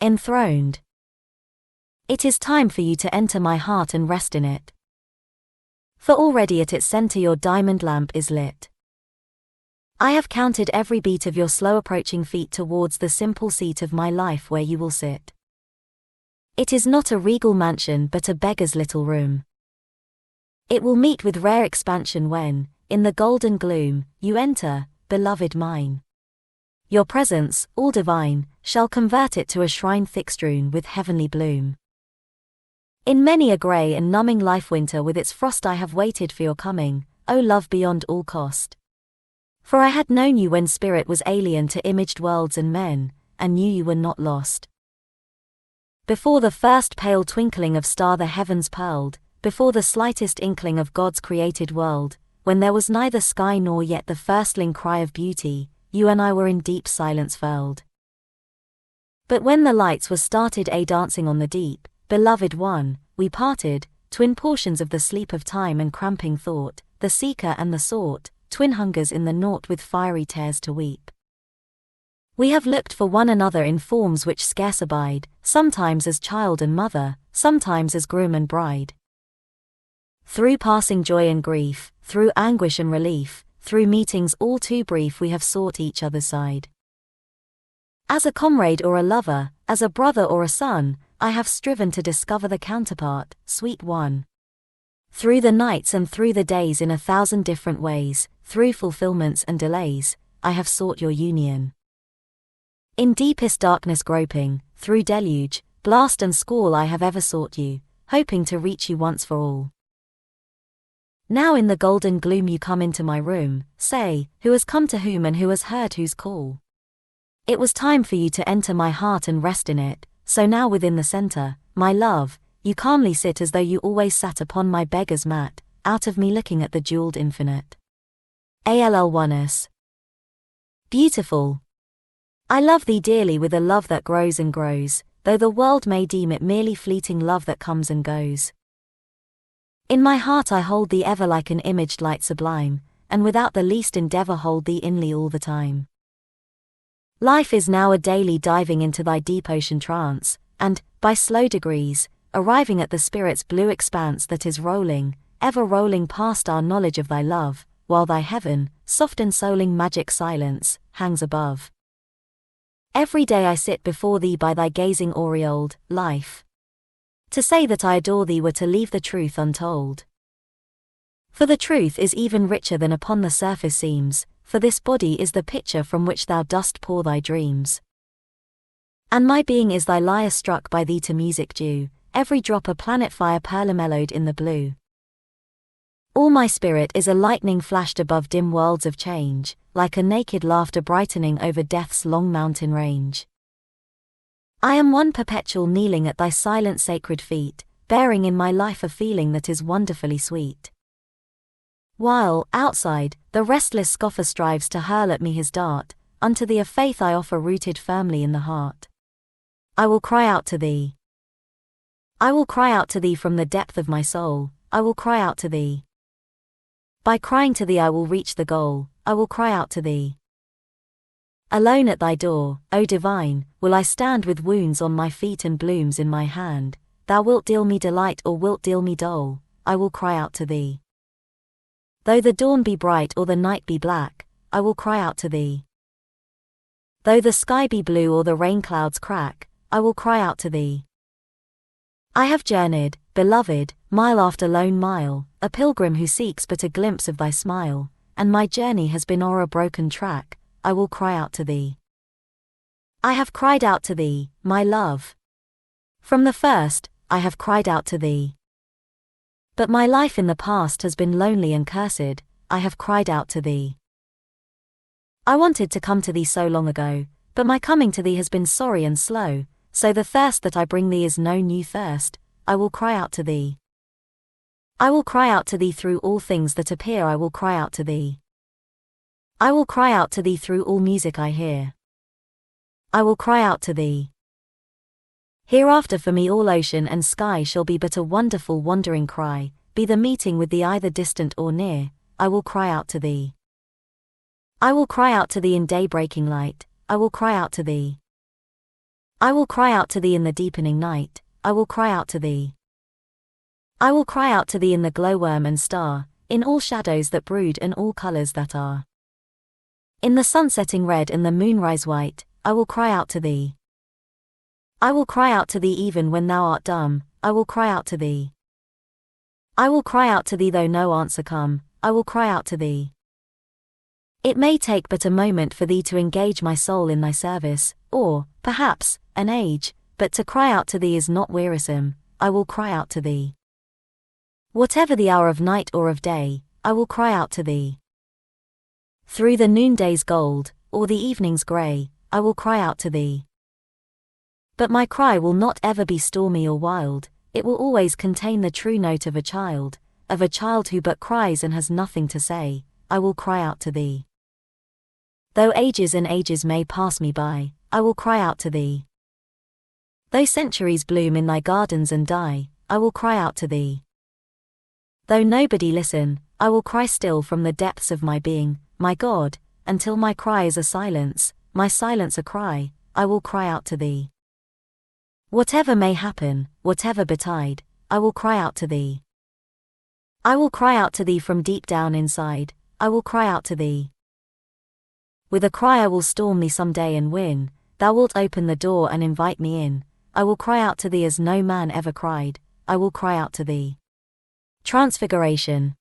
enthroned. It is time for you to enter my heart and rest in it. For already at its center your diamond lamp is lit. I have counted every beat of your slow approaching feet towards the simple seat of my life where you will sit. It is not a regal mansion but a beggar's little room. It will meet with rare expansion when, in the golden gloom, you enter, beloved mine. Your presence, all divine, shall convert it to a shrine thick strewn with heavenly bloom. In many a grey and numbing life winter with its frost I have waited for your coming, O love beyond all cost. For I had known you when spirit was alien to imaged worlds and men, and knew you were not lost. Before the first pale twinkling of star the heavens pearled, before the slightest inkling of God's created world, when there was neither sky nor yet the firstling cry of beauty, you and I were in deep silence furled. But when the lights were started dancing on the deep, beloved one, we parted, twin portions of the sleep of time and cramping thought, the seeker and the sought, twin hungers in the naught with fiery tears to weep. We have looked for one another in forms which scarce abide, sometimes as child and mother, sometimes as groom and bride. Through passing joy and grief, through anguish and relief, through meetings all too brief we have sought each other's side. As a comrade or a lover, as a brother or a son, I have striven to discover the counterpart, sweet one. Through the nights and through the days in 1,000 different ways, through fulfillments and delays, I have sought your union. In deepest darkness groping, through deluge, blast and squall I have ever sought you, hoping to reach you once for all. Now in the golden gloom you come into my room, say, who has come to whom and who has heard whose call? It was time for you to enter my heart and rest in it, so now within the center, my love, you calmly sit as though you always sat upon my beggar's mat, out of me looking at the jeweled infinite. All1s. Beautiful. I love thee dearly with a love that grows and grows, though the world may deem it merely fleeting love that comes and goes. In my heart I hold thee ever like an imaged light sublime, and without the least endeavor hold thee inly all the time. Life is now a daily diving into thy deep ocean trance, and, by slow degrees, arriving at the spirit's blue expanse that is rolling, ever rolling past our knowledge of thy love, while thy heaven, soft ensouling magic silence, hangs above. Every day I sit before thee by thy gazing aureoled life. To say that I adore thee were to leave the truth untold. For the truth is even richer than upon the surface seems, for this body is the picture from which thou dost pour thy dreams. And my being is thy lyre struck by thee to music due, every drop a planet fire perlamellowed in the blue. All my spirit is a lightning flashed above dim worlds of change, like a naked laughter brightening over death's long mountain range. I am one perpetual kneeling at thy silent sacred feet, bearing in my life a feeling that is wonderfully sweet. While, outside, the restless scoffer strives to hurl at me his dart, unto thee a faith I offer rooted firmly in the heart. I will cry out to thee. I will cry out to thee from the depth of my soul, I will cry out to thee. By crying to thee I will reach the goal, I will cry out to thee. Alone at thy door, O divine, will I stand with wounds on my feet and blooms in my hand, thou wilt deal me delight or wilt deal me dole, I will cry out to thee. Though the dawn be bright or the night be black, I will cry out to thee. Though the sky be blue or the rain clouds crack, I will cry out to thee. I have journeyed, beloved, mile after lone mile, a pilgrim who seeks but a glimpse of thy smile, and my journey has been o'er a broken track, I will cry out to thee. I have cried out to thee, my love. From the first, I have cried out to thee. But my life in the past has been lonely and cursed, I have cried out to thee. I wanted to come to thee so long ago, but my coming to thee has been sorry and slow, so the thirst that I bring thee is no new thirst, I will cry out to thee. I will cry out to thee through all things that appear, I will cry out to thee. I will cry out to thee through all music I hear. I will cry out to thee. Hereafter for me all ocean and sky shall be but a wonderful wandering cry, be the meeting with thee either distant or near, I will cry out to thee. I will cry out to thee in day-breaking light, I will cry out to thee. I will cry out to thee in the deepening night, I will cry out to thee. I will cry out to thee in the glowworm and star, in all shadows that brood and all colors that are. In the sun setting red and the moonrise white, I will cry out to thee. I will cry out to thee even when thou art dumb, I will cry out to thee. I will cry out to thee though no answer come, I will cry out to thee. It may take but a moment for thee to engage my soul in thy service, or, perhaps, an age, but to cry out to thee is not wearisome, I will cry out to thee. Whatever the hour of night or of day, I will cry out to thee. Through the noonday's gold, or the evening's grey, I will cry out to thee. But my cry will not ever be stormy or wild, it will always contain the true note of a child who but cries and has nothing to say, I will cry out to thee. Though ages and ages may pass me by, I will cry out to thee. Though centuries bloom in thy gardens and die, I will cry out to thee. Though nobody listen, I will cry still from the depths of my being, my God, until my cry is a silence, my silence a cry, I will cry out to thee. Whatever may happen, whatever betide, I will cry out to thee. I will cry out to thee from deep down inside, I will cry out to thee. With a cry I will storm thee some day and win, thou wilt open the door and invite me in, I will cry out to thee as no man ever cried, I will cry out to thee. Transfiguration.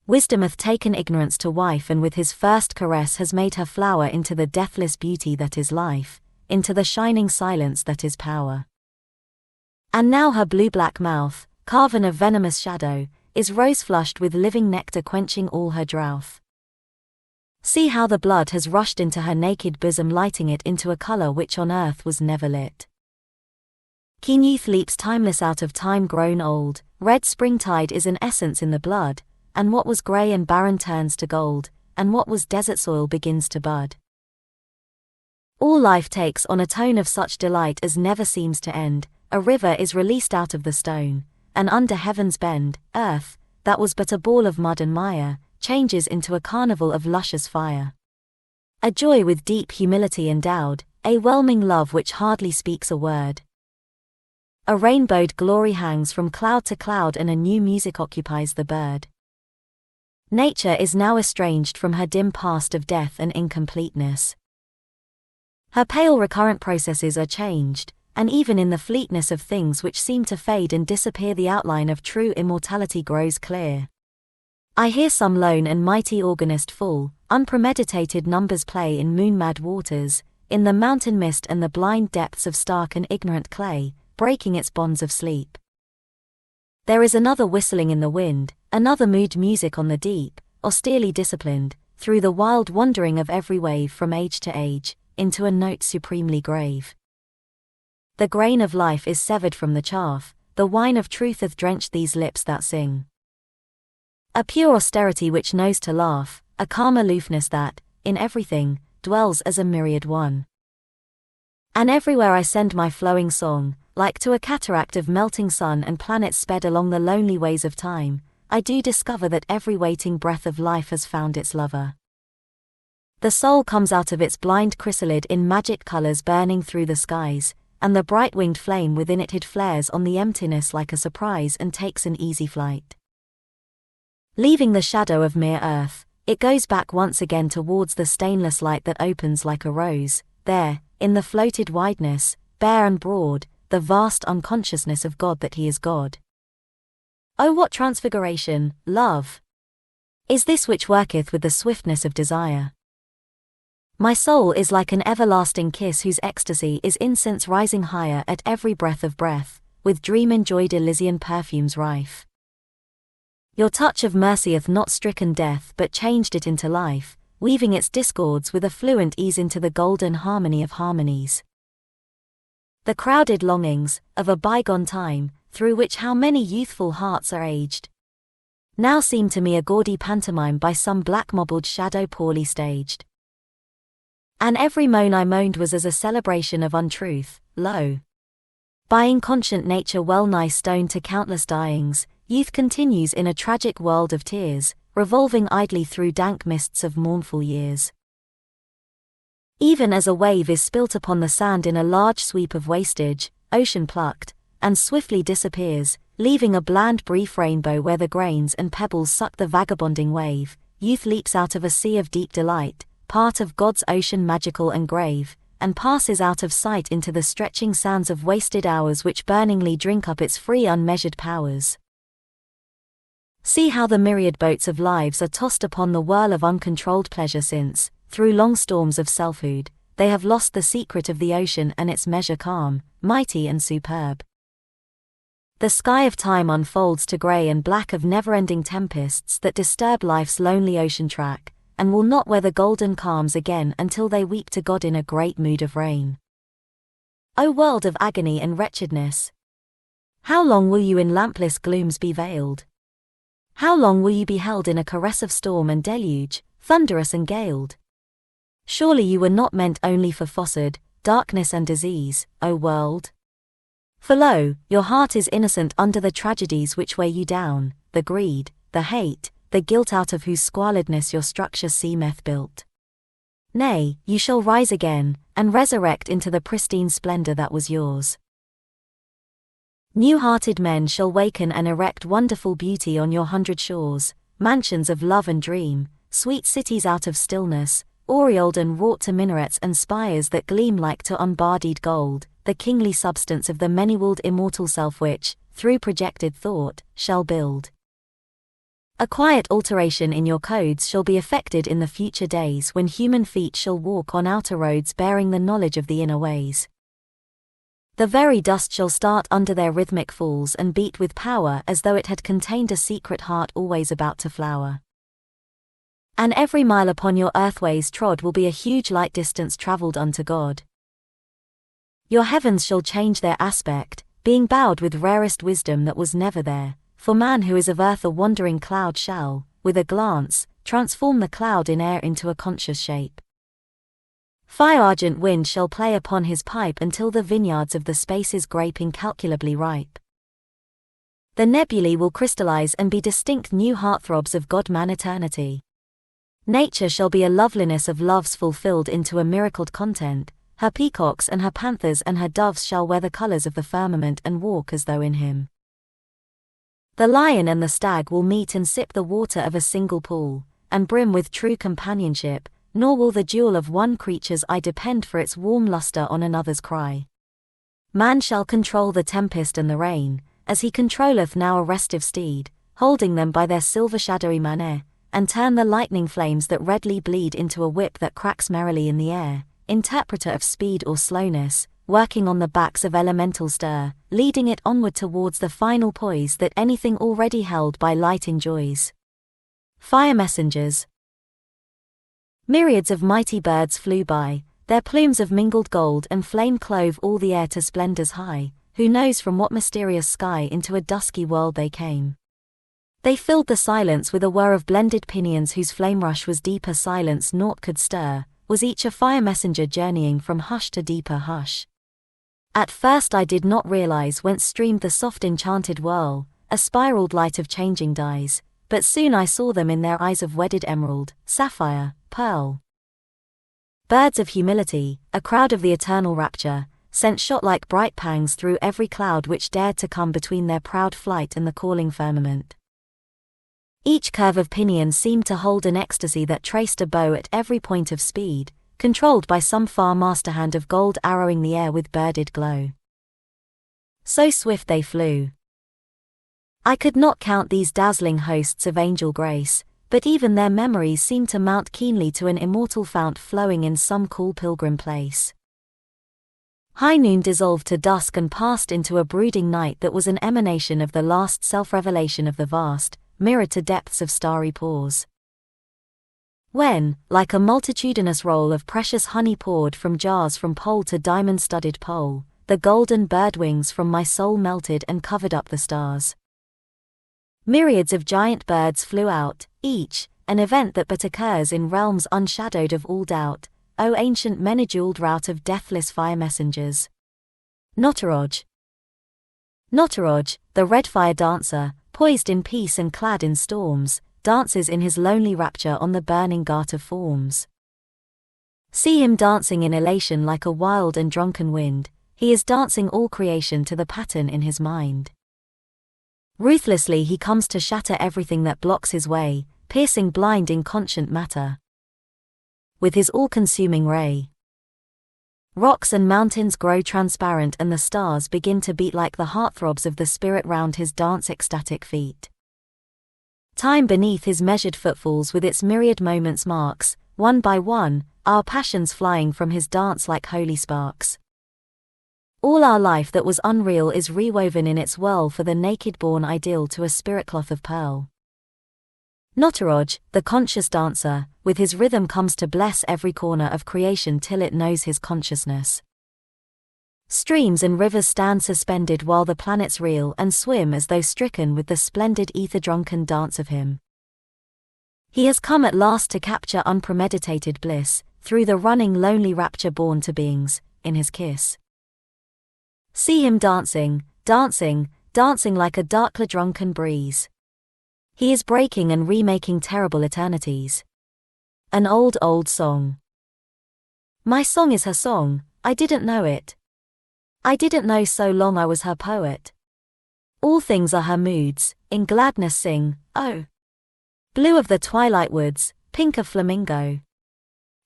Wisdom hath taken ignorance to wife and with his first caress has made her flower into the deathless beauty that is life, into the shining silence that is power. And now her blue-black mouth, carven of venomous shadow, is rose-flushed with living nectar quenching all her drouth. See how the blood has rushed into her naked bosom lighting it into a color which on earth was never lit. Keen youth leaps timeless out of time grown old, red springtide is an essence in the blood, and what was grey and barren turns to gold, and what was desert soil begins to bud. All life takes on a tone of such delight as never seems to end, a river is released out of the stone, and under heaven's bend, earth, that was but a ball of mud and mire, changes into a carnival of luscious fire. A joy with deep humility endowed, a whelming love which hardly speaks a word. A rainbowed glory hangs from cloud to cloud and a new music occupies the bird. Nature is now estranged from her dim past of death and incompleteness. Her pale recurrent processes are changed, and even in the fleetness of things which seem to fade and disappear the outline of true immortality grows clear. I hear some lone and mighty organist full, unpremeditated numbers play in moon-mad waters, in the mountain mist and the blind depths of stark and ignorant clay, breaking its bonds of sleep. There is another whistling in the wind, another mood music on the deep, austerely disciplined, through the wild wandering of every wave from age to age, into a note supremely grave. The grain of life is severed from the chaff, the wine of truth hath drenched these lips that sing. A pure austerity which knows to laugh, a calm aloofness that, in everything, dwells as a myriad one. And everywhere I send my flowing song, like to a cataract of melting sun and planets sped along the lonely ways of time, I do discover that every waiting breath of life has found its lover. The soul comes out of its blind chrysalid in magic colors burning through the skies, and the bright-winged flame within it hid flares on the emptiness like a surprise and takes an easy flight. Leaving the shadow of mere earth, it goes back once again towards the stainless light that opens like a rose, there, in the floated wideness, bare and broad, the vast unconsciousness of God that He is God. Oh, what transfiguration, love! Is this which worketh with the swiftness of desire? My soul is like an everlasting kiss whose ecstasy is incense rising higher at every breath of breath, with dream-enjoyed Elysian perfumes rife. Your touch of mercy hath not stricken death but changed it into life, weaving its discords with a fluent ease into the golden harmony of harmonies. The crowded longings, of a bygone time, through which how many youthful hearts are aged, now seem to me a gaudy pantomime by some black-mobbled shadow poorly staged. And every moan I moaned was as a celebration of untruth, lo! By inconscient nature well-nigh stoned to countless dyings, youth continues in a tragic world of tears, revolving idly through dank mists of mournful years. Even as a wave is spilt upon the sand in a large sweep of wastage, ocean plucked, and swiftly disappears, leaving a bland brief rainbow where the grains and pebbles suck the vagabonding wave, youth leaps out of a sea of deep delight, part of God's ocean magical and grave, and passes out of sight into the stretching sands of wasted hours which burningly drink up its free unmeasured powers. See how the myriad boats of lives are tossed upon the whirl of uncontrolled pleasure since, through long storms of selfhood, they have lost the secret of the ocean and its measure calm, mighty and superb. The sky of time unfolds to grey and black of never-ending tempests that disturb life's lonely ocean track, and will not weather golden calms again until they weep to God in a great mood of rain. O world of agony and wretchedness! How long will you in lampless glooms be veiled? How long will you be held in a caress of storm and deluge, thunderous and galed? Surely you were not meant only for fossard, darkness and disease, O world! For lo, your heart is innocent under the tragedies which weigh you down, the greed, the hate, the guilt out of whose squalidness your structure seemeth built. Nay, you shall rise again, and resurrect into the pristine splendor that was yours. New-hearted men shall waken and erect wonderful beauty on your 100 shores, mansions of love and dream, sweet cities out of stillness, aureoled and wrought to minarets and spires that gleam like to unbardied gold, the kingly substance of the many-walled immortal self which, through projected thought, shall build. A quiet alteration in your codes shall be effected in the future days when human feet shall walk on outer roads bearing the knowledge of the inner ways. The very dust shall start under their rhythmic falls and beat with power as though it had contained a secret heart always about to flower. And every mile upon your earthways trod will be a huge light distance travelled unto God. Your heavens shall change their aspect, being bowed with rarest wisdom that was never there, for man who is of earth a wandering cloud shall, with a glance, transform the cloud in air into a conscious shape. Fire-argent wind shall play upon his pipe until the vineyards of the spaces grape incalculably ripe. The nebulae will crystallize and be distinct new heartthrobs of God-man eternity. Nature shall be a loveliness of loves fulfilled into a miracled content, her peacocks and her panthers and her doves shall wear the colors of the firmament and walk as though in him. The lion and the stag will meet and sip the water of a single pool, and brim with true companionship, nor will the jewel of one creature's eye depend for its warm luster on another's cry. Man shall control the tempest and the rain, as he controlleth now a restive steed, holding them by their silver shadowy mane, and turn the lightning flames that redly bleed into a whip that cracks merrily in the air, interpreter of speed or slowness, working on the backs of elemental stir, leading it onward towards the final poise that anything already held by light enjoys. Fire messengers. Myriads of mighty birds flew by, their plumes of mingled gold and flame clove all the air to splendors high, who knows from what mysterious sky into a dusky world they came. They filled the silence with a whir of blended pinions whose flame rush was deeper silence naught could stir, was each a fire messenger journeying from hush to deeper hush. At first I did not realize whence streamed the soft enchanted whirl, a spiraled light of changing dyes, but soon I saw them in their eyes of wedded emerald, sapphire, pearl. Birds of humility, a crowd of the eternal rapture, sent shot like bright pangs through every cloud which dared to come between their proud flight and the calling firmament. Each curve of pinion seemed to hold an ecstasy that traced a bow at every point of speed, controlled by some far master hand of gold arrowing the air with birded glow. So swift they flew. I could not count these dazzling hosts of angel grace, but even their memories seemed to mount keenly to an immortal fount flowing in some cool pilgrim place. High noon dissolved to dusk and passed into a brooding night that was an emanation of the last self-revelation of the vast, mirrored to depths of starry pause. When, like a multitudinous roll of precious honey poured from jars from pole to diamond-studded pole, the golden bird wings from my soul melted and covered up the stars. Myriads of giant birds flew out, each, an event that but occurs in realms unshadowed of all doubt, O ancient many-jeweled route of deathless fire messengers. Notaroj. Notaroj, the red fire dancer, poised in peace and clad in storms, dances in his lonely rapture on the burning ghat of forms. See him dancing in elation like a wild and drunken wind, he is dancing all creation to the pattern in his mind. Ruthlessly he comes to shatter everything that blocks his way, piercing blind inconscient matter with his all-consuming ray. Rocks and mountains grow transparent and the stars begin to beat like the heartthrobs of the spirit round his dance ecstatic feet. Time beneath his measured footfalls with its myriad moments marks, one by one, our passions flying from his dance like holy sparks. All our life that was unreal is rewoven in its whirl for the naked-born ideal to a spirit cloth of pearl. Notaroj, the conscious dancer, with his rhythm comes to bless every corner of creation till it knows his consciousness. Streams and rivers stand suspended while the planets reel and swim as though stricken with the splendid ether-drunken dance of him. He has come at last to capture unpremeditated bliss, through the running lonely rapture born to beings, in his kiss. See him dancing, dancing, dancing like a darkly drunken breeze. He is breaking and remaking terrible eternities. An old, old song. My song is her song, I didn't know it. I didn't know so long I was her poet. All things are her moods, in gladness sing, oh. Blue of the twilight woods, pink of flamingo.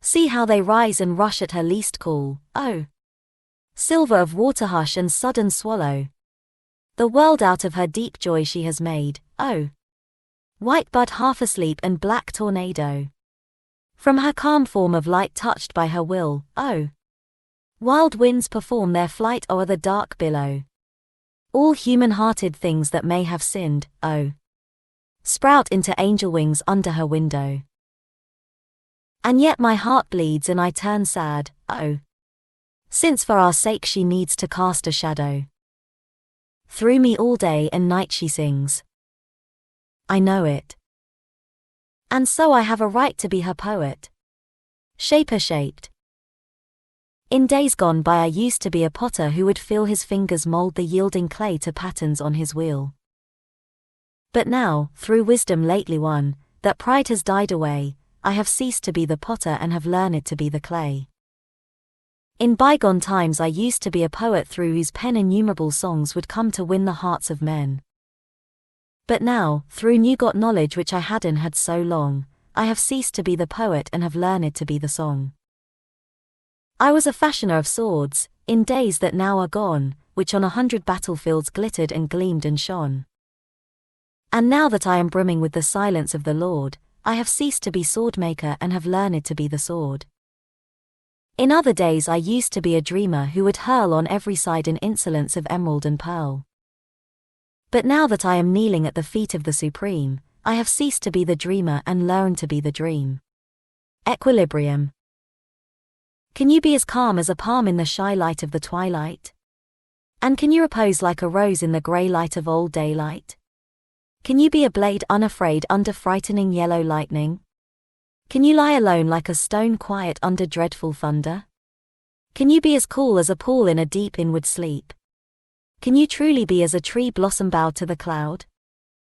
See how they rise and rush at her least call, oh. Silver of water hush and sudden swallow. The world out of her deep joy she has made, oh. White bud half asleep and black tornado. From her calm form of light touched by her will, oh. Wild winds perform their flight o'er the dark billow. All human-hearted things that may have sinned, oh. Sprout into angel wings under her window. And yet my heart bleeds and I turn sad, oh. Since for our sake she needs to cast a shadow. Through me all day and night she sings. I know it. And so I have a right to be her poet. Shaper shaped. In days gone by I used to be a potter who would feel his fingers mold the yielding clay to patterns on his wheel. But now, through wisdom lately won, that pride has died away, I have ceased to be the potter and have learned to be the clay. In bygone times I used to be a poet through whose pen innumerable songs would come to win the hearts of men. But now, through new-got knowledge which I hadn't had so long, I have ceased to be the poet and have learned to be the song. I was a fashioner of swords, in days that now are gone, which on 100 battlefields glittered and gleamed and shone. And now that I am brimming with the silence of the Lord, I have ceased to be sword-maker and have learned to be the sword. In other days I used to be a dreamer who would hurl on every side in insolence of emerald and pearl. But now that I am kneeling at the feet of the Supreme, I have ceased to be the dreamer and learned to be the dream. Equilibrium. Can you be as calm as a palm in the shy light of the twilight? And can you repose like a rose in the grey light of old daylight? Can you be a blade unafraid under frightening yellow lightning? Can you lie alone like a stone quiet under dreadful thunder? Can you be as cool as a pool in a deep inward sleep? Can you truly be as a tree blossom bowed to the cloud?